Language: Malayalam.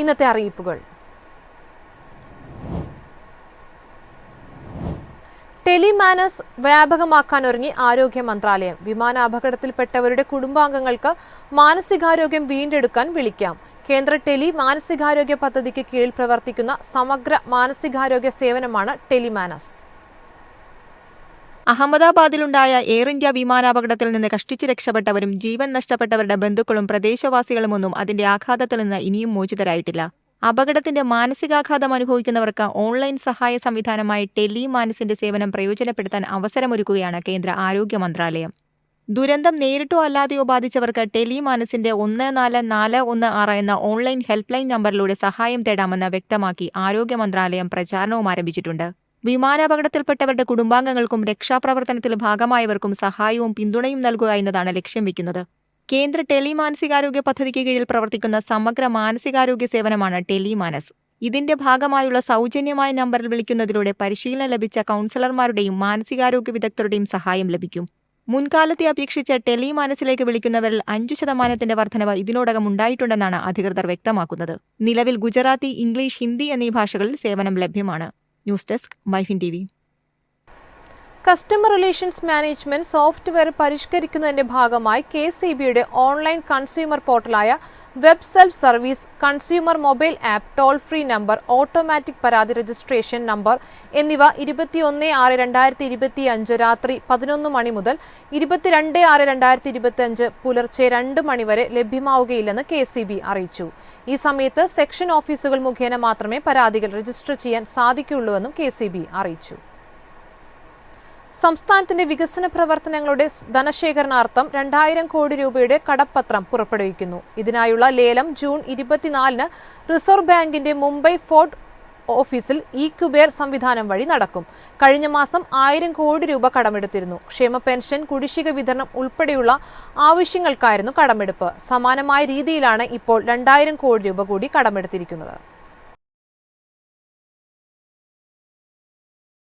ഇന്നത്തെ അറിയിപ്പുകൾ. ടെലിമാനസ് വ്യാപകമാക്കാനൊരുങ്ങി ആരോഗ്യ മന്ത്രാലയം. വിമാനാപകടത്തിൽപ്പെട്ടവരുടെ കുടുംബാംഗങ്ങൾക്ക് മാനസികാരോഗ്യം വീണ്ടെടുക്കാൻ വിളിക്കാം. കേന്ദ്ര ടെലി മാനസികാരോഗ്യ പദ്ധതിക്ക് കീഴിൽ പ്രവർത്തിക്കുന്ന സമഗ്ര മാനസികാരോഗ്യ സേവനമാണ് ടെലിമാനസ്. അഹമ്മദാബാദിലുണ്ടായ എയർ ഇന്ത്യ വിമാനാപകടത്തിൽ നിന്ന് കഷ്ടിച്ച് രക്ഷപ്പെട്ടവരും ജീവൻ നഷ്ടപ്പെട്ടവരുടെ ബന്ധുക്കളും പ്രദേശവാസികളുമൊന്നും അതിന്റെ ആഘാതത്തിൽ നിന്ന് ഇനിയും മോചിതരായിട്ടില്ല. അപകടത്തിന്റെ മാനസികാഘാതം അനുഭവിക്കുന്നവർക്ക് ഓൺലൈൻ സഹായ സംവിധാനമായ ടെലിമാനസിന്റെ സേവനം പ്രയോജനപ്പെടുത്താൻ അവസരമൊരുക്കുകയാണ് കേന്ദ്ര ആരോഗ്യ മന്ത്രാലയം. ദുരന്തം നേരിട്ടോ അല്ലാതെയോ ബാധിച്ചവർക്ക് ടെലിമാനസിന്റെ 14416 എന്ന ഓൺലൈൻ ഹെൽപ്പ് ലൈൻ നമ്പറിലൂടെ സഹായം തേടാമെന്ന് വ്യക്തമാക്കി ആരോഗ്യ മന്ത്രാലയം പ്രചാരണവും ആരംഭിച്ചിട്ടുണ്ട്. വിമാനാപകടത്തിൽപ്പെട്ടവരുടെ കുടുംബാംഗങ്ങൾക്കും രക്ഷാപ്രവർത്തനത്തിൽ ഭാഗമായവർക്കും സഹായവും പിന്തുണയും നൽകുക എന്നതാണ് ലക്ഷ്യം വെക്കുന്നത്. കേന്ദ്ര ടെലി മാനസികാരോഗ്യ പദ്ധതിക്ക് കീഴിൽ പ്രവർത്തിക്കുന്ന സമഗ്ര മാനസികാരോഗ്യ സേവനമാണ് ടെലിമാനസ്. ഇതിന്റെ ഭാഗമായുള്ള സൗജന്യമായ നമ്പറിൽ വിളിക്കുന്നതിലൂടെ പരിശീലനം ലഭിച്ച കൗൺസിലർമാരുടെയും മാനസികാരോഗ്യ വിദഗ്ധരുടെയും സഹായം ലഭിക്കും. മുൻകാലത്തെ അപേക്ഷിച്ച് ടെലിമാനസിലേക്ക് വിളിക്കുന്നവരിൽ 5% വർധനവ് ഇതിനോടകം ഉണ്ടായിട്ടുണ്ടെന്നാണ് അധികൃതർ വ്യക്തമാക്കുന്നത്. നിലവിൽ ഗുജറാത്തി, ഇംഗ്ലീഷ്, ഹിന്ദി എന്നീ ഭാഷകളിൽ സേവനം ലഭ്യമാണ്. News desk MyFin TV. Customer relations management software പരിഷ്കരിക്കുന്നതിന്റെ ഭാഗമായി KCBയുടെ ഓൺലൈൻ കൺസ്യൂമർ പോർട്ടലായ web self service, consumer mobile app, toll free number, automatic പരാതി രജിസ്ട്രേഷൻ നമ്പർ എന്നിവ 21/6/2025 രാത്രി 11 മണി മുതൽ 22/6/2025 പുലർച്ചെ 2 മണി വരെ ലഭ്യമാവുകയില്ലെന്ന് KCB അറിയിച്ചു. ഈ സമയത്ത് സെക്ഷൻ ഓഫീസുകൾ മുഖേന മാത്രമേ പരാതികൾ രജിസ്റ്റർ ചെയ്യാൻ സാധിക്കുകയുള്ളൂവെന്നും KCB അറിയിച്ചു. സംസ്ഥാനത്തിന്റെ വികസന പ്രവർത്തനങ്ങളുടെ ധനശേഖരണാർത്ഥം 2000 കോടി രൂപയുടെ കടപ്പത്രം പുറപ്പെടുവിക്കുന്നു. ഇതിനായുള്ള ലേലം ജൂൺ 24-ന് റിസർവ് ബാങ്കിന്റെ മുംബൈ ഫോർട്ട് ഓഫീസിൽ ഇ-കുബേർ സംവിധാനം വഴി നടക്കും. കഴിഞ്ഞ മാസം 1000 കോടി രൂപ കടമെടുത്തിരുന്നു. ക്ഷേമ പെൻഷൻ, കുടിശ്ശിക വിതരണം ഉൾപ്പെടെയുള്ള ആവശ്യങ്ങൾക്കായിരുന്നു കടമെടുപ്പ്. സമാനമായ രീതിയിലാണ് ഇപ്പോൾ 2000 കോടി രൂപ കൂടി കടമെടുത്തിരിക്കുന്നത്.